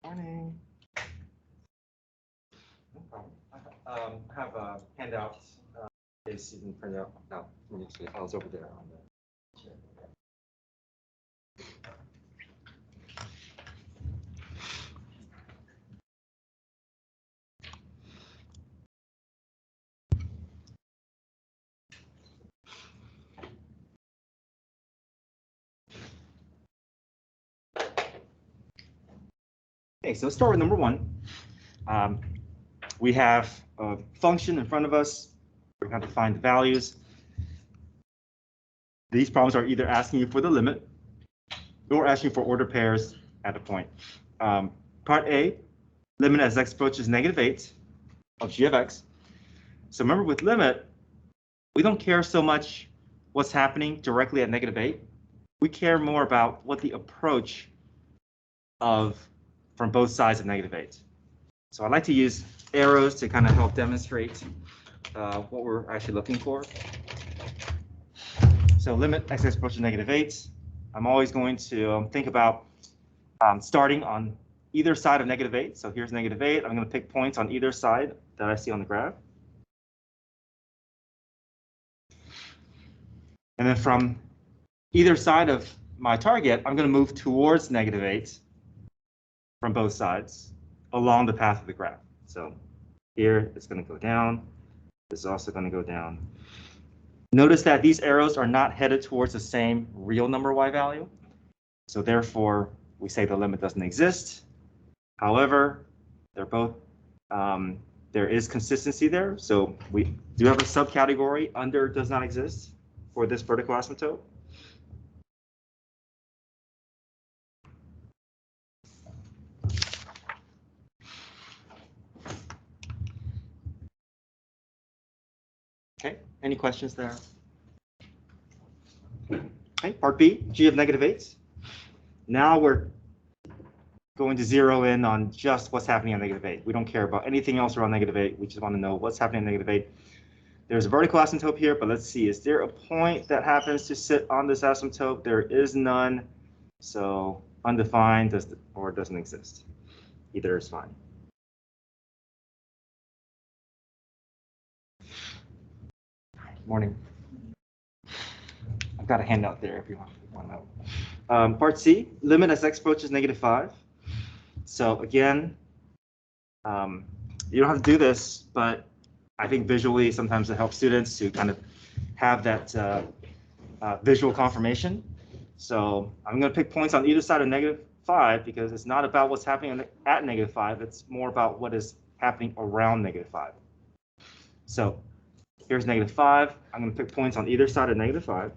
Morning. No problem. I have a handout. In case you didn't print out. No, I was over there on the chair. Okay, so let's start with number one. We have a function in front of us. We're going to find the values. These problems are either asking you for the limit or asking for order pairs at a point. Part A, limit as x approaches -8 of g of x. So remember with limit, we don't care so much what's happening directly at -8. We care more about what the approach from both sides of -8. So I like to use arrows to kind of help demonstrate what we're actually looking for. So limit x approaches -8. I'm always going to think about starting on either side of -8. So here's -8. I'm going to pick points on either side that I see on the graph. And then from either side of my target, I'm going to move towards -8 from both sides along the path of the graph. So here it's going to go down. This is also going to go down. Notice that these arrows are not headed towards the same real number y value. So therefore, we say the limit doesn't exist. However, they're both, there is consistency there. So we do have a subcategory under does not exist for this vertical asymptote. Okay, any questions there? Okay, part B, g of -8. Now we're going to zero in on just what's happening at -8. We don't care about anything else around -8. We just want to know what's happening at -8. There's a vertical asymptote here, but let's see, is there a point that happens to sit on this asymptote? There is none, so undefined or doesn't exist. Either is fine. Morning. I've got a handout there if you want to know. Part C, limit as x approaches -5. So again, you don't have to do this, but I think visually sometimes it helps students to kind of have that visual confirmation. So I'm going to pick points on either side of -5 because it's not about what's happening at -5. It's more about what is happening around -5. So here's -5. I'm going to pick points on either side of -5.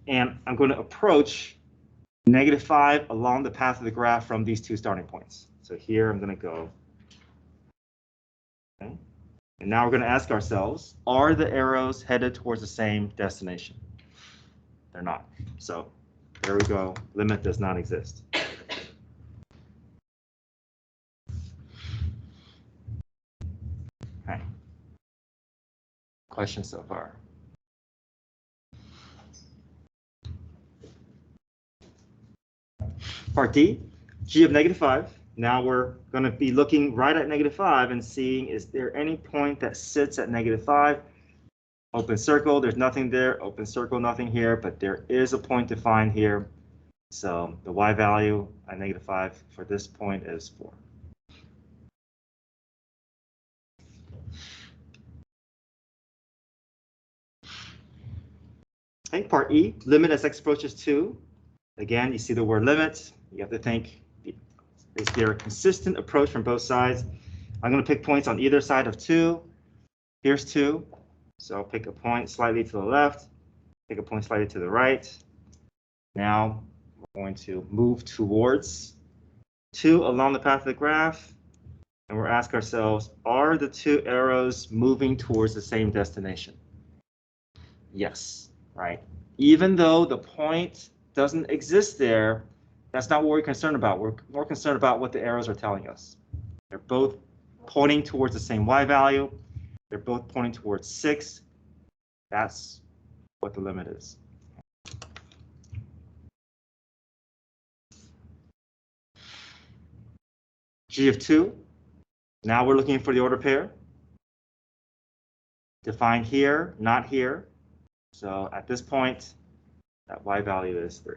And I'm going to approach -5 along the path of the graph from these two starting points. So here I'm going to go. Okay. And now we're going to ask ourselves, are the arrows headed towards the same destination? They're not. So there we go. Limit does not exist. Okay. Questions so far? Part D, g of -5. Now we're going to be looking right at -5 and seeing, is there any point that sits at -5? Open circle, there's nothing there. Open circle, nothing here, but there is a point to find here. So the y value at -5 for this point is 4. Okay, part E, limit as x approaches 2. Again, you see the word limit. You have to think, is there a consistent approach from both sides? I'm going to pick points on either side of 2. Here's 2. So I'll pick a point slightly to the left, pick a point slightly to the right. Now we're going to move towards 2 along the path of the graph. And we'll ask ourselves, are the 2 arrows moving towards the same destination? Yes, right? Even though the point doesn't exist there, that's not what we're concerned about. We're more concerned about what the arrows are telling us. They're both pointing towards the same y value. They're both pointing towards 6. That's what the limit is. G of 2. Now we're looking for the order pair. Defined here, not here. So at this point, that y value is 3.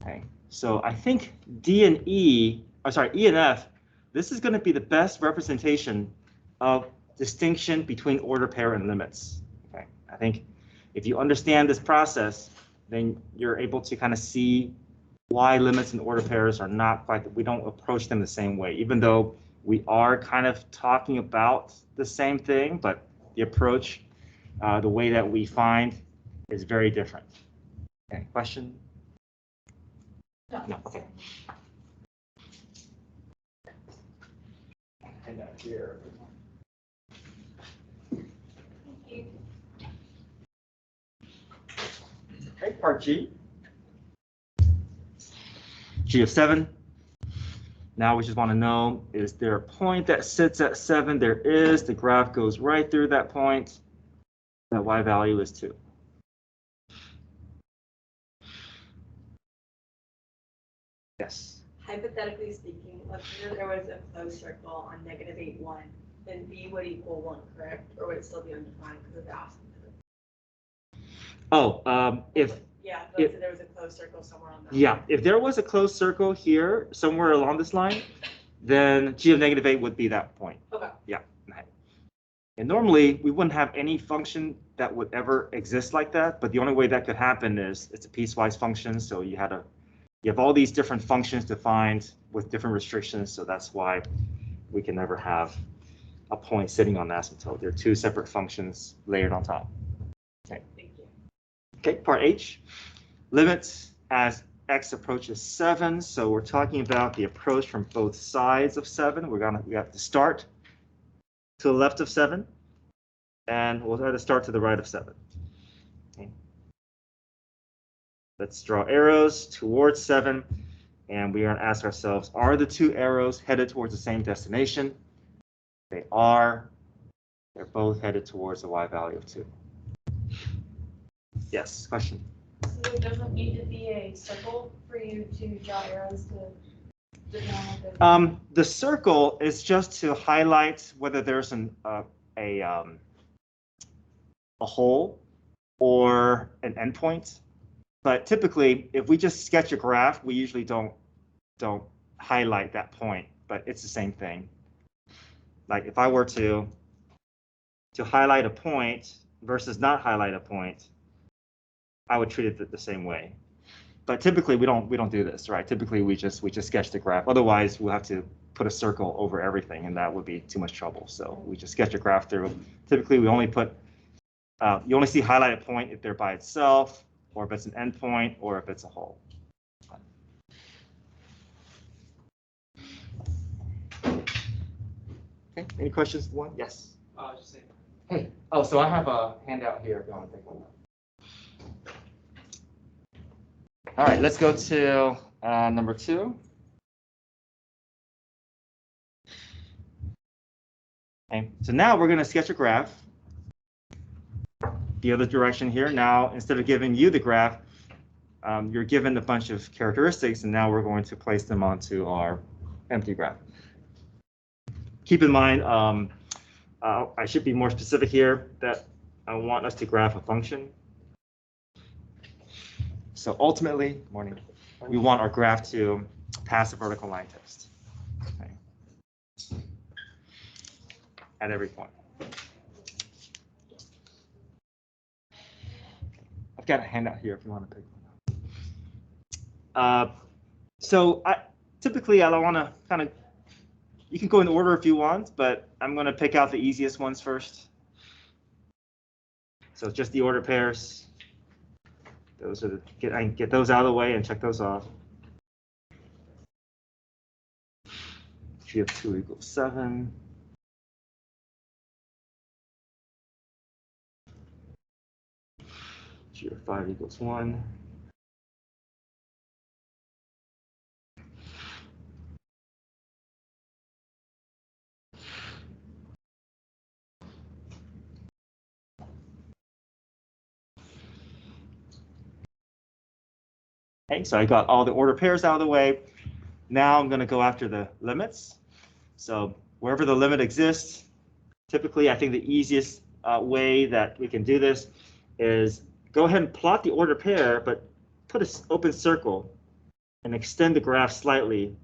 Okay, so I think D and E, or sorry, E and F, this is going to be the best representation of distinction between order pair and limits. Okay, I think if you understand this process, then you're able to kind of see why limits and order pairs are not quite, we don't approach them the same way, even though we are kind of talking about the same thing, but the approach, the way that we find is very different. Okay, question? No, okay. And here. Okay, part G. G of 7. Now we just want to know, is there a point that sits at 7? There is. The graph goes right through that point. That y value is 2. Yes. Hypothetically speaking, let's say there was a closed circle on -8, 1, then b would equal 1, correct? Or would it still be undefined because of the asymptote? Oh, if there was a closed circle somewhere on that. Yeah, if there was a closed circle here, somewhere along this line, then g of -8 would be that point. Okay. Yeah. And normally, we wouldn't have any function that would ever exist like that, but the only way that could happen is it's a piecewise function, so you have all these different functions defined with different restrictions, so that's why we can never have a point sitting on the asymptote. They're two separate functions layered on top. Okay. Thank you. Okay, part H. Limits as x approaches 7. So we're talking about the approach from both sides of 7. We have to start to the left of 7, and we'll try to start to the right of 7. Okay. Let's draw arrows towards 7, and we are going to ask ourselves, are the two arrows headed towards the same destination? They are. They're both headed towards the y value of 2. Yes, question? So there doesn't need to be a circle for you to draw arrows to the circle is just to highlight whether there's a hole or an endpoint. But typically, if we just sketch a graph, we usually don't highlight that point. But it's the same thing. Like if I were to highlight a point versus not highlight a point, I would treat it the same way. But typically we don't do this, right? Typically we just sketch the graph. Otherwise we'll have to put a circle over everything, and that would be too much trouble. So we just sketch a graph through. Typically we only put you only see highlighted point if they're by itself, or if it's an endpoint, or if it's a hole. Okay. Any questions? One? Yes. Just saying. Hey. Oh, so I have a handout here if you want to take one. All right, let's go to number 2. Okay, so now we're going to sketch a graph the other direction here. Now, instead of giving you the graph, you're given a bunch of characteristics, and now we're going to place them onto our empty graph. Keep in mind, I should be more specific here that I want us to graph a function. So ultimately, we want our graph to pass a vertical line test. Okay. At every point. I've got a handout here if you want to pick one up. So typically I want to kind of, you can go in order if you want, but I'm going to pick out the easiest ones first. So just the order pairs. Those are I can get those out of the way and check those off. G of 2 equals 7. G of 5 equals 1. Okay, so I got all the order pairs out of the way. Now I'm going to go after the limits. So wherever the limit exists, typically I think the easiest way that we can do this is go ahead and plot the ordered pair, but put an open circle and extend the graph slightly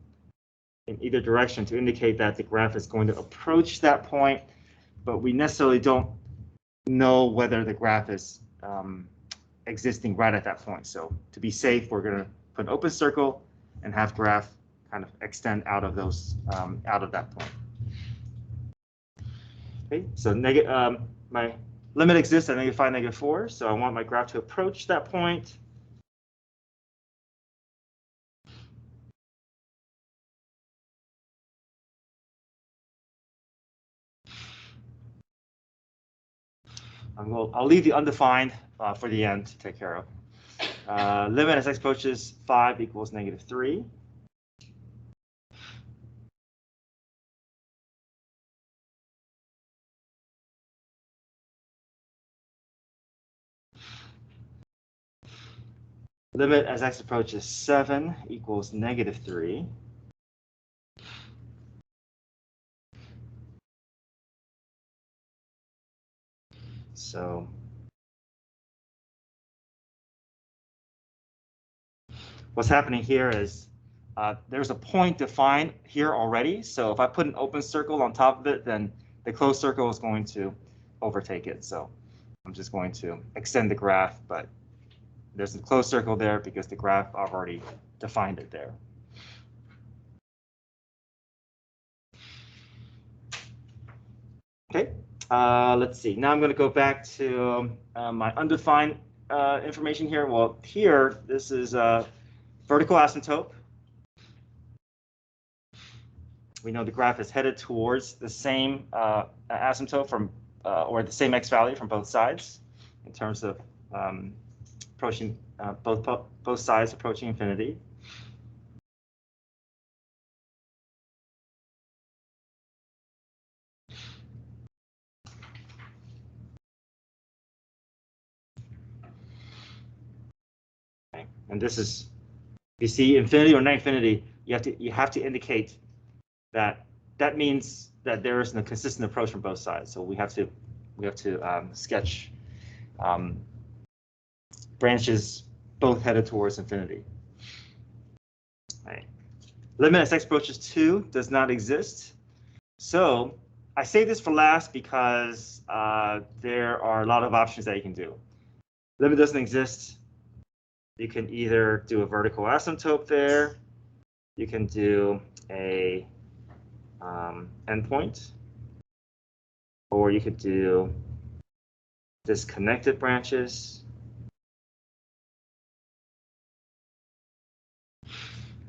in either direction to indicate that the graph is going to approach that point, but we necessarily don't know whether the graph is existing right at that point. So to be safe, we're going to put an open circle and have graph kind of extend out of those out of that point. Okay, so my limit exists at -5, -4, so I want my graph to approach that point. I'll leave the undefined for the end to take care of. Limit as x approaches 5 equals -3. Limit as x approaches 7 equals -3. So what's happening here is there's a point defined here already. So if I put an open circle on top of it, then the closed circle is going to overtake it. So I'm just going to extend the graph, but there's a closed circle there because the graph I've already defined it there. Okay, let's see. Now I'm going to go back to my undefined information here. Well, here, this is vertical asymptote. We know the graph is headed towards the same asymptote from, or the same x value from both sides in terms of approaching both sides approaching infinity. Okay. And this is, you see infinity or non-infinity, you have to indicate that means that there isn't a consistent approach from both sides. So we have to sketch branches both headed towards infinity. Right. Limit as x approaches 2 does not exist. So I say this for last because there are a lot of options that you can do. Limit doesn't exist. You can either do a vertical asymptote there. You can do a endpoint, or you could do disconnected branches.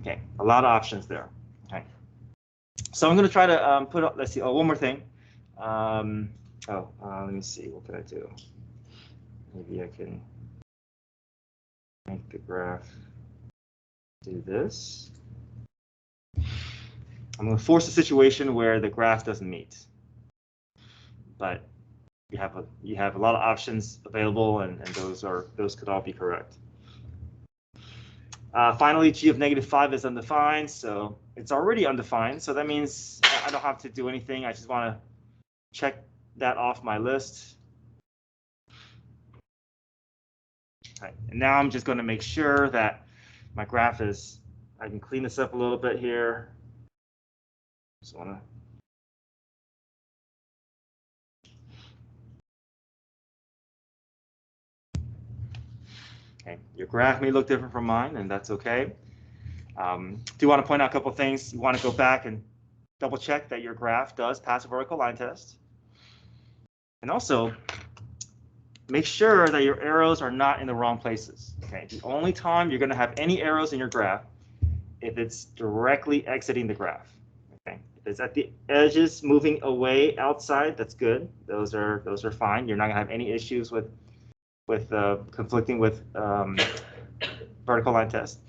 Okay, a lot of options there. Okay, so I'm going to try to put up. Let's see. Oh, one more thing. Let me see. What can I do? Maybe I can make the graph do this. I'm going to force a situation where the graph doesn't meet, but you have a lot of options available, and those could all be correct. Finally, g of -5 is undefined, so it's already undefined. So that means I don't have to do anything. I just want to check that off my list. Okay. And now I'm just going to make sure that my graph is. I can clean this up a little bit here. Just want to. Okay, your graph may look different from mine, and that's okay. Do want to point out a couple of things. You want to go back and double check that your graph does pass a vertical line test. And also, make sure that your arrows are not in the wrong places. Okay, the only time you're going to have any arrows in your graph if it's directly exiting the graph. Okay, if it's at the edges moving away outside, that's good. Those are fine. You're not going to have any issues with conflicting with vertical line test.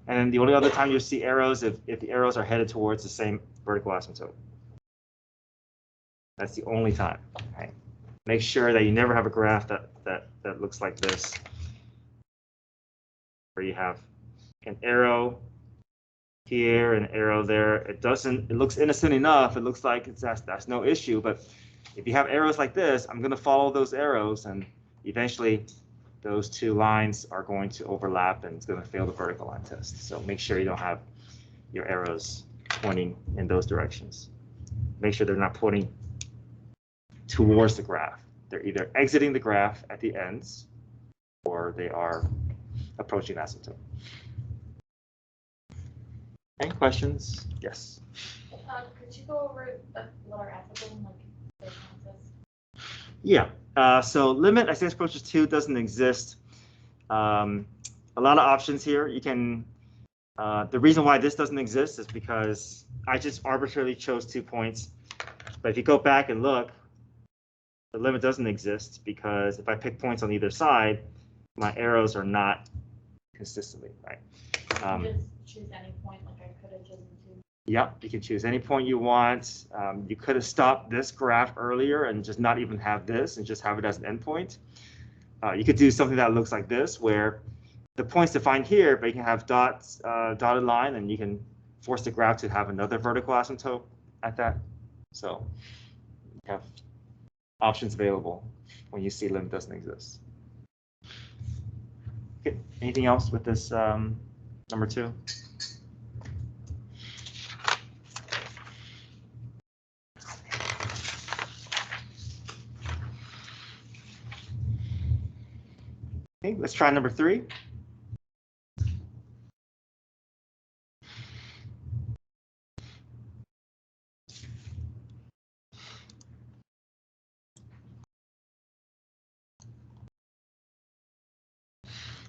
And then the only other time you'll see arrows if the arrows are headed towards the same vertical asymptote. That's the only time. Okay. Make sure that you never have a graph that looks like this, where you have an arrow here, an arrow there. It looks innocent enough. It looks like that's no issue. But if you have arrows like this, I'm going to follow those arrows, and eventually those two lines are going to overlap, and it's going to fail the vertical line test. So make sure you don't have your arrows pointing in those directions. Make sure they're not pointing towards the graph. They're either exiting the graph at the ends, or they are approaching asymptote. Any questions? Yes. Could you go over the letter F again, like the concepts? Yeah. So limit as x approaches 2 doesn't exist. A lot of options here. You can. The reason why this doesn't exist is because I just arbitrarily chose 2 points. But if you go back and look, the limit doesn't exist because if I pick points on either side, my arrows are not consistently right. Just choose any point, like I could have chosen 2. Yep, you can choose any point you want. You could have stopped this graph earlier and just not even have this and just have it as an endpoint. You could do something that looks like this, where the point's defined here, but you can have dots, dotted line, and you can force the graph to have another vertical asymptote at that. So you have options available when you see limit doesn't exist. Okay, anything else with this number 2? Okay, let's try number 3.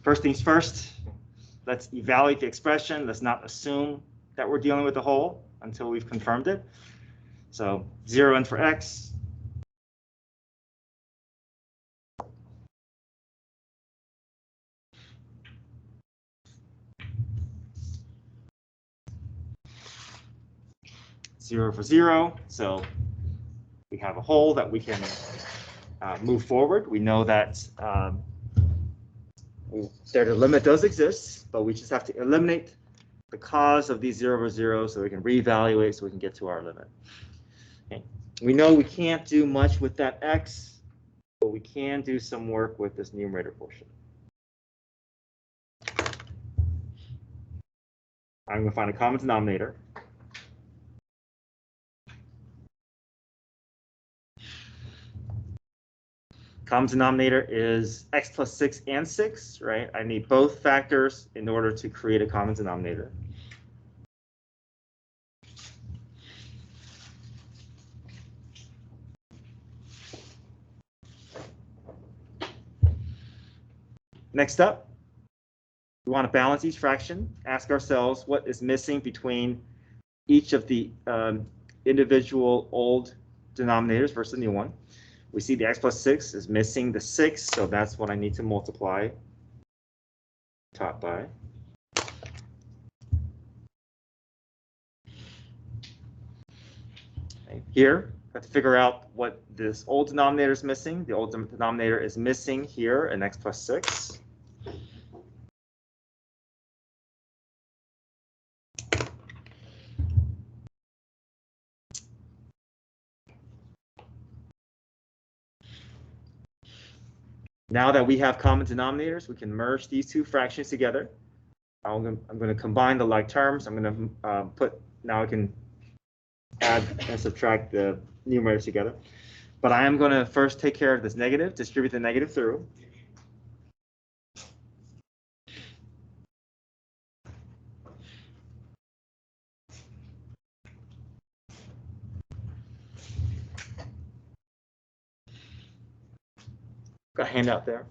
First things first, let's evaluate the expression. Let's not assume that we're dealing with the whole until we've confirmed it. So 0 in for x. Zero for 0. So we have a whole that we can move forward. We know that the limit does exist, but we just have to eliminate the cause of these 0 over 0 so we can reevaluate so we can get to our limit. Okay. We know we can't do much with that x, but we can do some work with this numerator portion. I'm going to find a common denominator. Common denominator is x plus 6 and 6, right? I need both factors in order to create a common denominator. Next up, we want to balance each fraction. Ask ourselves what is missing between each of the individual old denominators versus the new one. We see the x plus 6 is missing the 6, so that's what I need to multiply top by. Okay. Here, I have to figure out what this old denominator is missing. The old denominator is missing here in x plus 6. Now that we have common denominators, we can merge these two fractions together. I'm going to combine the like terms. I'm going to now I can add and subtract the numerators together. But I am going to first take care of this negative, distribute the negative through. Got a handout there.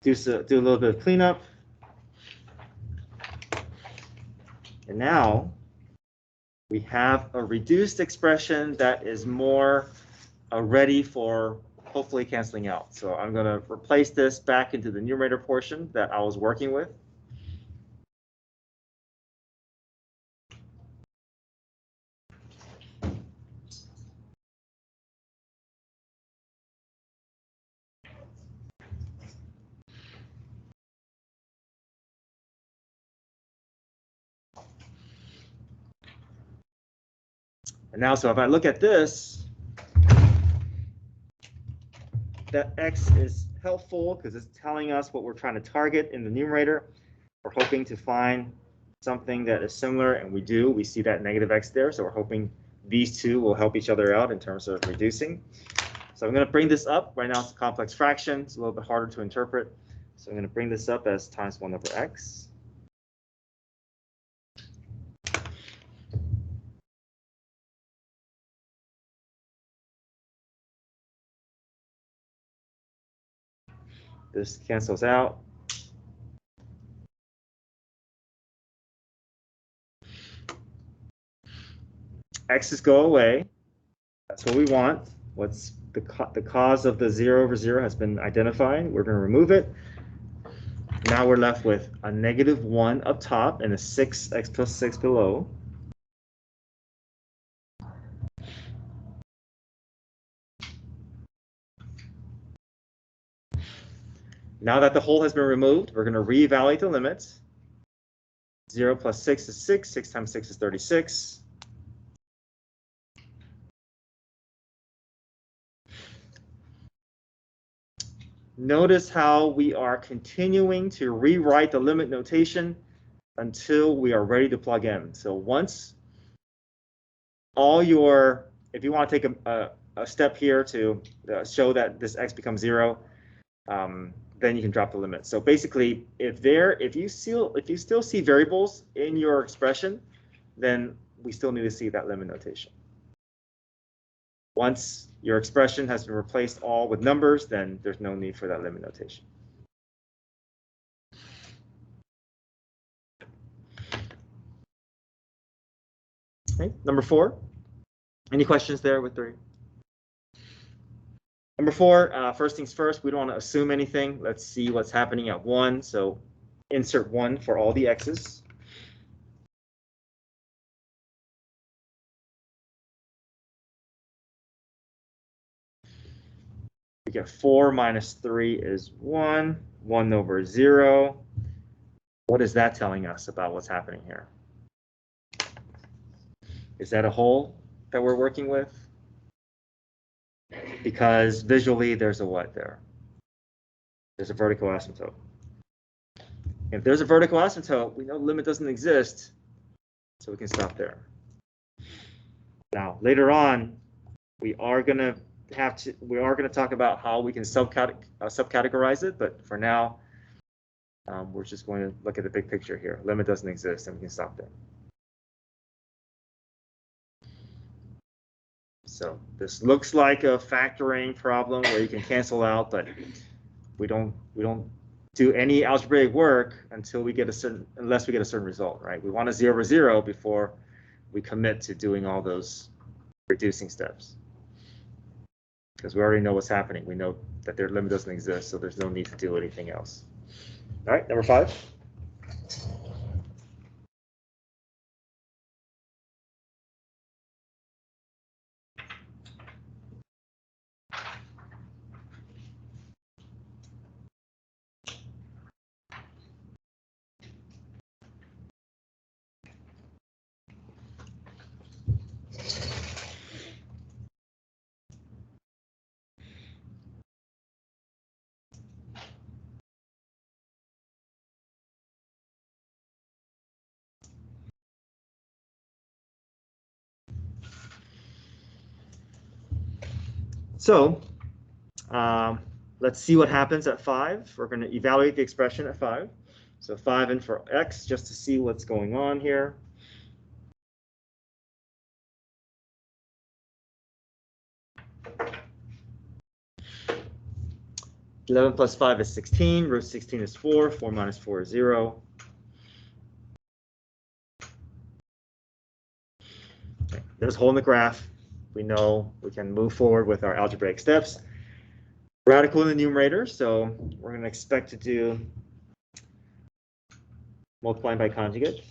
Do a little bit of cleanup. And now we have a reduced expression that is more ready for hopefully canceling out. So I'm going to replace this back into the numerator portion that I was working with. And now, so if I look at this, that x is helpful because it's telling us what we're trying to target in the numerator. We're hoping to find something that is similar, and we do. We see that negative x there, so we're hoping these two will help each other out in terms of reducing. So I'm going to bring this up. Right now it's a complex fraction. It's a little bit harder to interpret. So I'm going to bring this up as times 1 over x. This cancels out. X's go away. That's what we want. What's the cause of the 0 over 0 has been identified. We're going to remove it. Now we're left with a -1 up top and a 6x plus 6 below. Now that the whole has been removed, we're going to reevaluate the limits. 0 plus 6 is 6. 6 times 6 is 36. Notice how we are continuing to rewrite the limit notation until we are ready to plug in. So once all your, if you want to take a step here to show that this x becomes 0, then you can drop the limit. So basically, if you still see variables in your expression, then we still need to see that limit notation. Once your expression has been replaced all with numbers, then there's no need for that limit notation. Okay, number 4. Any questions there with 3? Number 4, first things first, we don't want to assume anything. Let's see what's happening at 1. So insert 1 for all the x's. We get 4 minus 3 is 1. 1 over 0. What is that telling us about what's happening here? Is that a whole that we're working with? Because visually, there's a what there? There's a vertical asymptote. If there's a vertical asymptote, we know the limit doesn't exist, so we can stop there. Now, later on, we are going to talk about how we can subcategorize it, but for now, we're just going to look at the big picture here. Limit doesn't exist, and we can stop there. So this looks like a factoring problem where you can cancel out, but we don't do any algebraic work until we get unless we get a certain result, right? We want a 0 over 0 before we commit to doing all those reducing steps, because we already know what's happening. We know that their limit doesn't exist, so there's no need to do anything else. All right, number 5. So let's see what happens at 5. We're going to evaluate the expression at 5. So 5 in for x, just to see what's going on here. (11 plus 5 is 16. Root 16 is 4. 4 minus 4 is 0. Okay. There's a hole in the graph. We know we can move forward with our algebraic steps. Radical in the numerator, so we're going to expect to do multiplying by conjugate.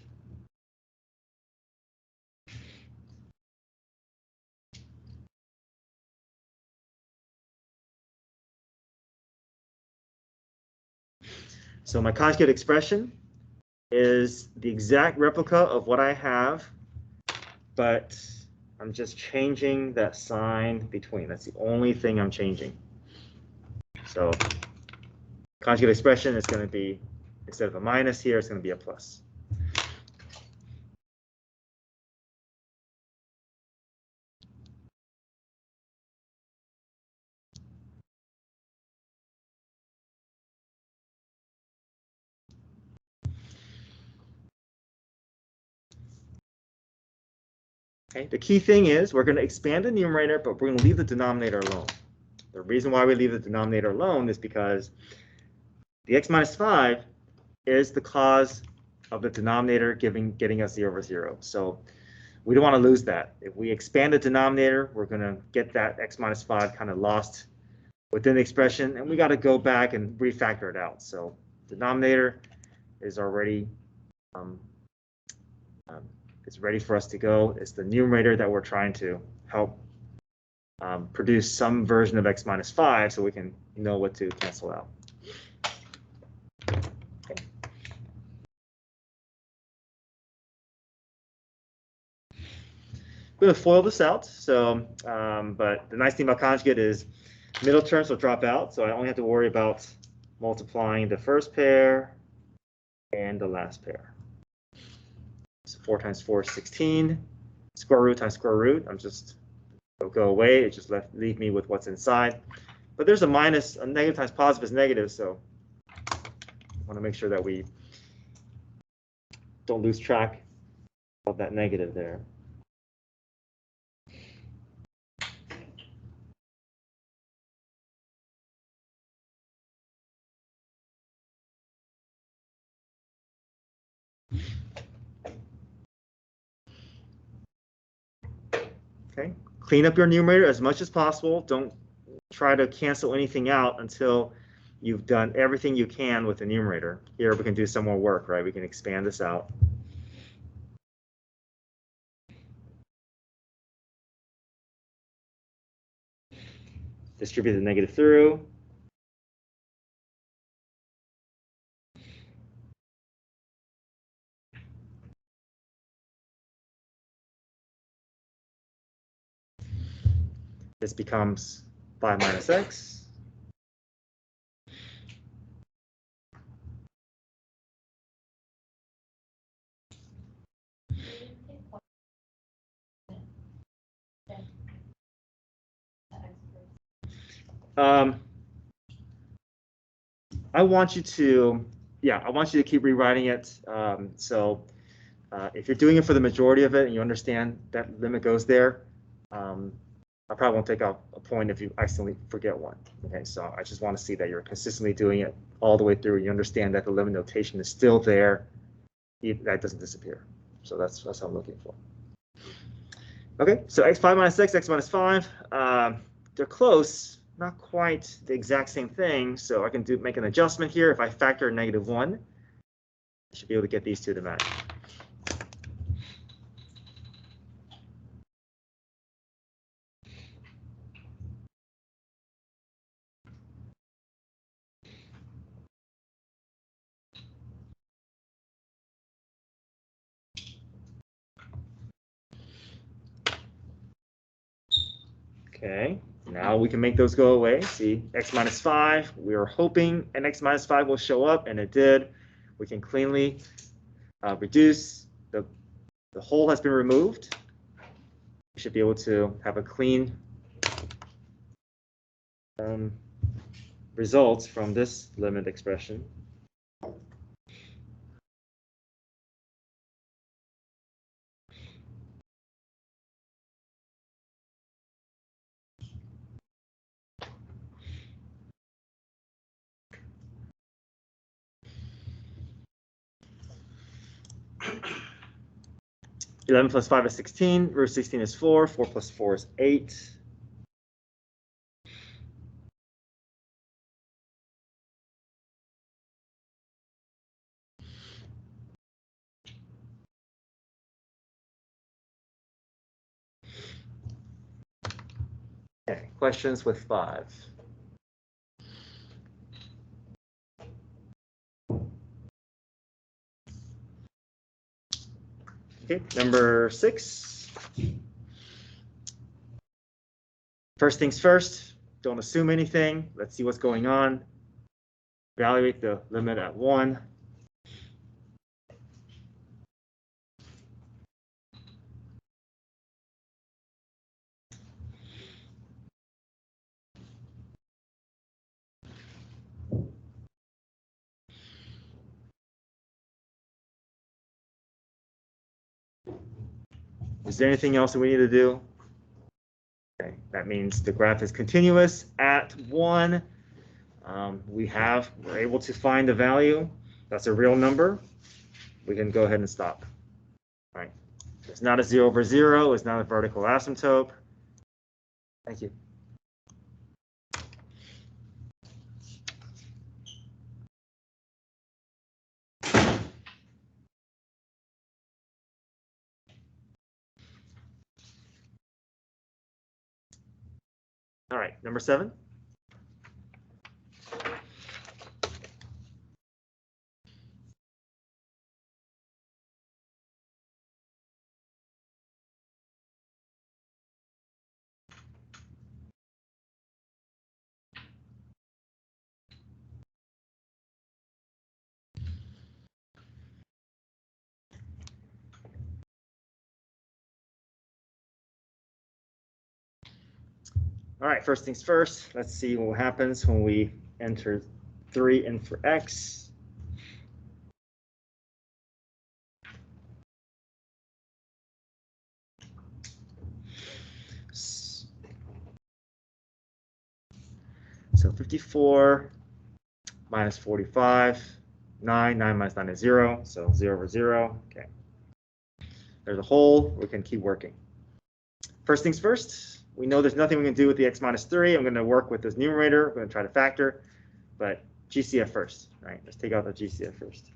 So my conjugate expression is the exact replica of what I have, but I'm just changing that sign between. That's the only thing I'm changing. So conjugate expression is going to be, instead of a minus here, it's going to be a plus. Okay, the key thing is we're going to expand the numerator, but we're going to leave the denominator alone. The reason why we leave the denominator alone is because the x minus 5 is the cause of the denominator getting us 0 over 0. So we don't want to lose that. If we expand the denominator, we're going to get that x minus 5 kind of lost within the expression, and we got to go back and refactor it out. So denominator is already it's ready for us to go. It's the numerator that we're trying to help produce some version of x minus 5 so we can know what to cancel out. Okay. I'm going to FOIL this out. So, but the nice thing about conjugate is middle terms will drop out, so I only have to worry about multiplying the first pair and the last pair. So 4 times 4 is 16. Square root times square root, it'll go away. It just leave me with what's inside. But there's a minus, a negative times positive is negative, so I want to make sure that we don't lose track of that negative there. Okay, clean up your numerator as much as possible. Don't try to cancel anything out until you've done everything you can with the numerator. Here we can do some more work, right? We can expand this out. Distribute the negative through. This becomes 5 minus x. I want you to keep rewriting it. If you're doing it for the majority of it and you understand that limit goes there, I probably won't take out a point if you accidentally forget one. Okay, so I just want to see that you're consistently doing it all the way through. You understand that the limit notation is still there, that doesn't disappear. So that's what I'm looking for. Okay, so x5 minus x, x minus 5, they're close, not quite the exact same thing. So I can make an adjustment here. If I factor a -1, I should be able to get these two to match. 'kay, now we can make those go away. See, x minus 5, we were hoping an x minus 5 will show up, and it did. We can cleanly reduce. The whole has been removed. We should be able to have a clean results from this limit expression. (11 plus 5 is 16. Root 16 is 4. 4 plus 4 is 8. Okay, questions with 5? Okay, number 6. First things first, don't assume anything. Let's see what's going on. Evaluate the limit at 1. Is there anything else that we need to do? Okay, that means the graph is continuous at 1. We're able to find the value. That's a real number. We can go ahead and stop. All right. It's not a 0 over 0. It's not a vertical asymptote. Thank you. All right, number 7. All right, first things first, let's see what happens when we enter 3 in for x. So 54 minus 45, 9 minus 9 is 0, so 0 over 0. Okay. There's a hole, we can keep working. First things first, we know there's nothing we can do with the x minus 3. I'm going to work with this numerator. I'm going to try to factor, but GCF first, right? Let's take out the GCF first.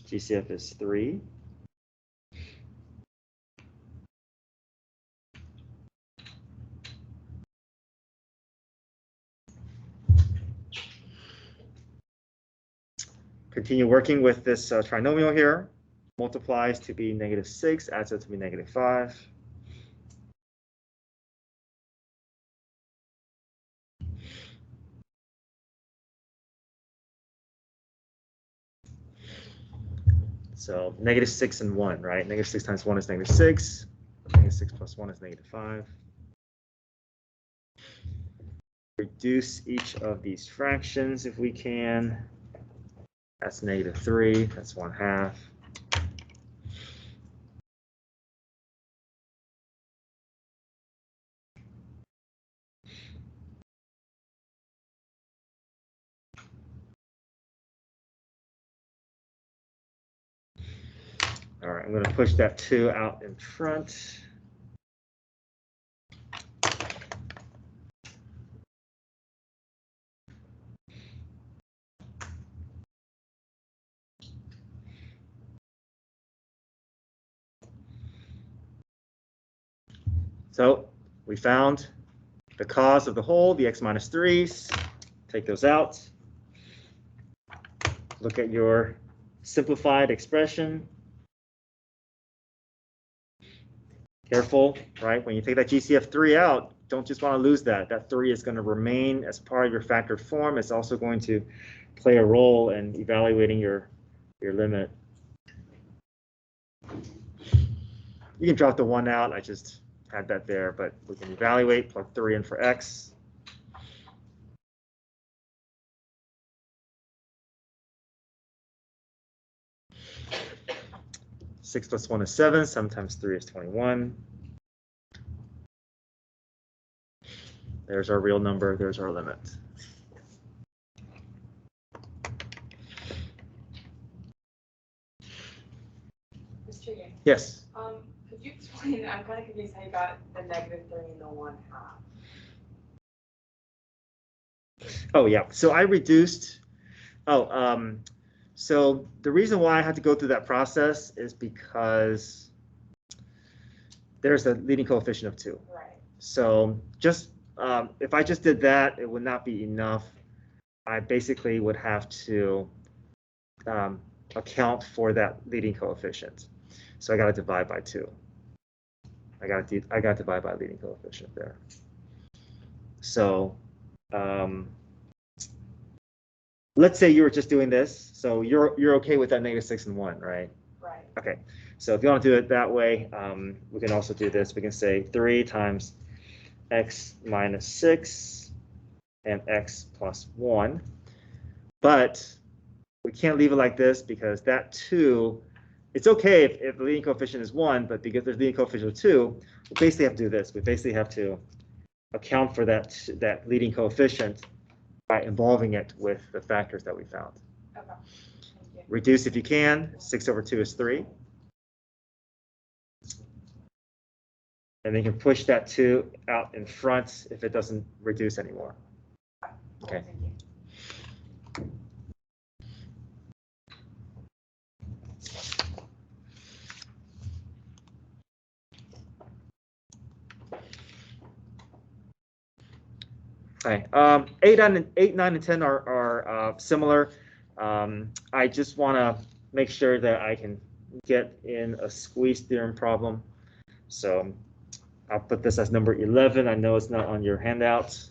GCF is 3. Continue working with this trinomial here. Multiplies to be -6, adds up to be -5. So -6 and 1, right? -6 times 1 is -6. -6 plus 1 is -5. Reduce each of these fractions if we can. That's -3. That's 1/2. 'All right, I'm going to push that 2 out in front. So we found the cause of the hole, the x minus 3's. Take those out. Look at your simplified expression. Careful, right? When you take that GCF 3 out, don't just want to lose that. That 3 is going to remain as part of your factored form. It's also going to play a role in evaluating your limit. You can drop the 1 out. I just had that there, but we can evaluate, plug 3 in for x. Six plus 1 is 7. 7 times 3 is 21. There's our real number. There's our limit. Mr. Yang? Yes. Could you explain, I'm kind of confused how you got the -3 and the 1/2. Oh, yeah. So I reduced. So the reason why I had to go through that process is because there's a leading coefficient of 2. Right. So just if I just did that, it would not be enough. I basically would have to account for that leading coefficient. So I got to divide by 2. I got to divide by leading coefficient there. So let's say you were just doing this. So you're okay with that -6 and 1, right? Right. Okay. So if you want to do it that way, we can also do this. We can say 3 times x minus 6 and x plus 1. But we can't leave it like this because that 2, it's okay if the leading coefficient is 1, but because there's leading coefficient of 2, we basically have to do this. We basically have to account for that leading coefficient by involving it with the factors that we found. Okay. Thank you. Reduce if you can. 6 over 2 is 3. And then you can push that 2 out in front if it doesn't reduce anymore. Okay. Thank you. Okay. 8, 9, and 10 are similar. I just want to make sure that I can get in a squeeze theorem problem. So I'll put this as number 11. I know it's not on your handouts.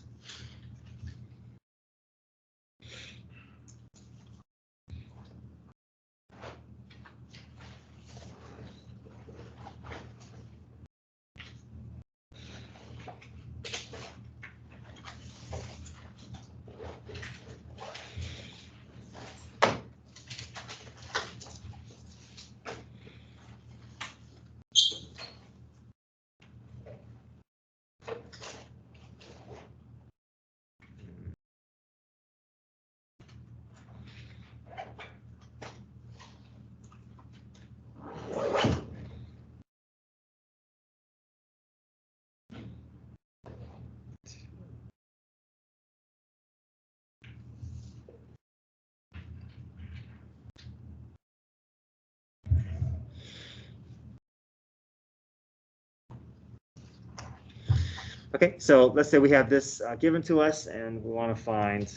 Okay, so let's say we have this given to us, and we want to find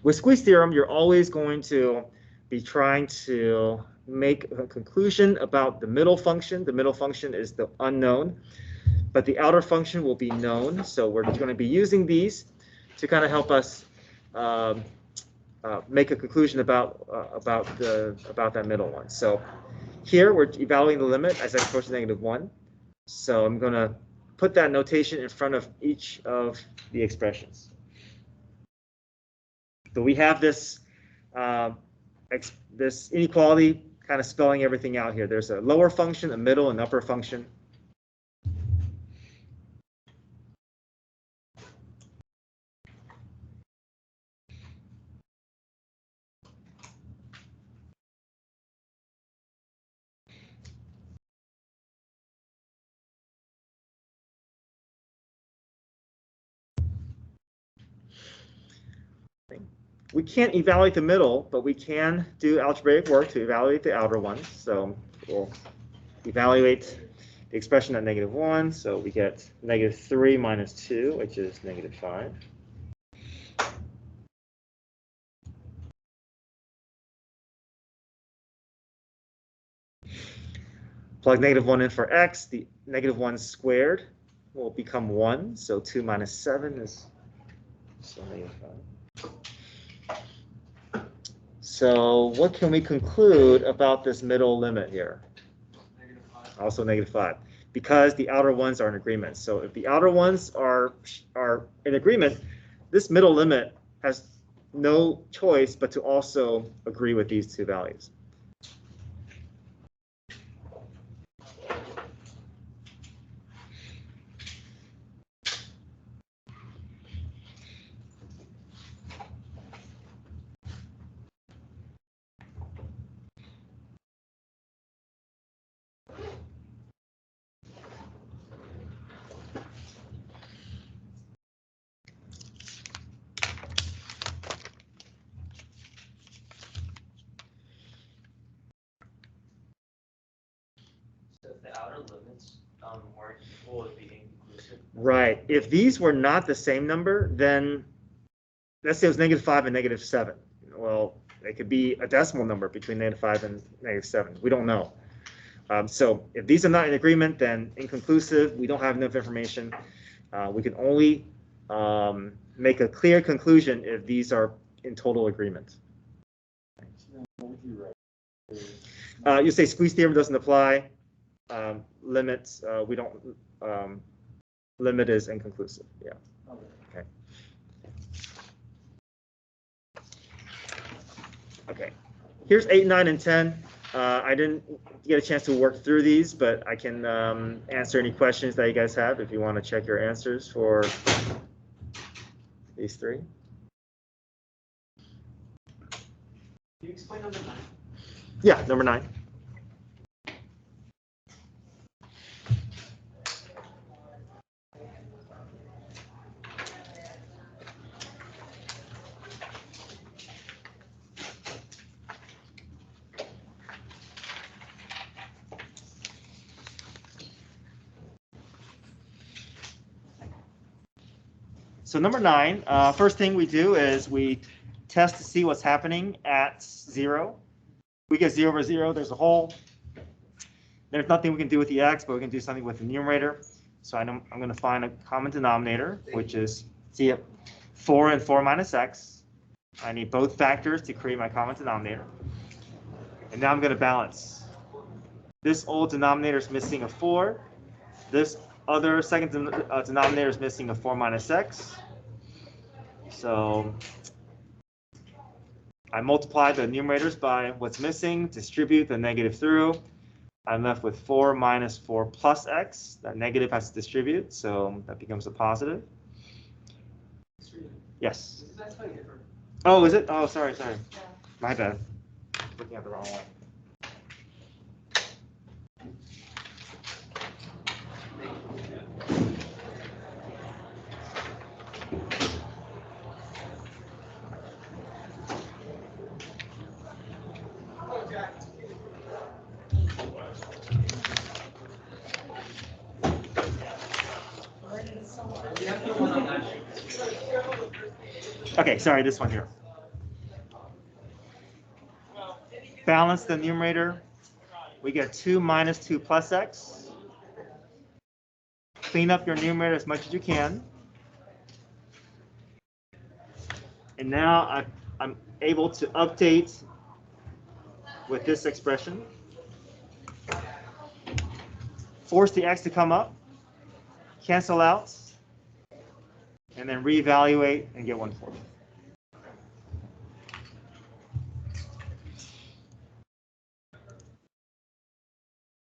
with squeeze theorem, you're always going to be trying to make a conclusion about the middle function. The middle function is the unknown, but the outer function will be known. So we're going to be using these to kind of help us make a conclusion about that middle one. So here we're evaluating the limit as x approaches -1. So I'm going to put that notation in front of each of the expressions. So we have this this inequality kind of spelling everything out here. There's a lower function, a middle, and upper function. We can't evaluate the middle, but we can do algebraic work to evaluate the outer ones. So we'll evaluate the expression at -1. So we get -3 minus 2, which is -5. Plug -1 in for x. The -1 squared will become 1. So 2 minus 7 is still -5. So what can we conclude about this middle limit here? -5. Also -5, because the outer ones are in agreement. So if the outer ones are in agreement, this middle limit has no choice but to also agree with these two values. The outer limits weren't equal, would be inconclusive. Right. If these were not the same number, then let's say it was -5 and -7. Well, it could be a decimal number between -5 and -7. We don't know. So if these are not in agreement, then inconclusive. We don't have enough information. We can only make a clear conclusion if these are in total agreement. You say squeeze theorem doesn't apply. Limits, we don't. Limit is inconclusive. Yeah. Okay. Okay. Here's 8, 9, and 10. I didn't get a chance to work through these, but I can answer any questions that you guys have if you want to check your answers for these 3. Can you explain number 9? Yeah, number 9. So number 9, first thing we do is we test to see what's happening at 0. We get 0 over 0, there's a hole. There's nothing we can do with the x, but we can do something with the numerator. So I'm going to find a common denominator, which is 4 and 4 minus x. I need both factors to create my common denominator. And now I'm going to balance. This old denominator is missing a 4. This other second denominator is missing a 4 minus x. So I multiply the numerators by what's missing, distribute the negative through. I'm left with 4 minus 4 plus x. That negative has to distribute, so that becomes a positive. Yes. That's quite different. Oh, is it? Oh, sorry. My bad. Looking at the wrong one. Okay, sorry, this one here. Balance the numerator. We get 2 minus 2 plus x. Clean up your numerator as much as you can. And now I'm able to update with this expression. Force the x to come up, cancel out, and then reevaluate and get 1/4.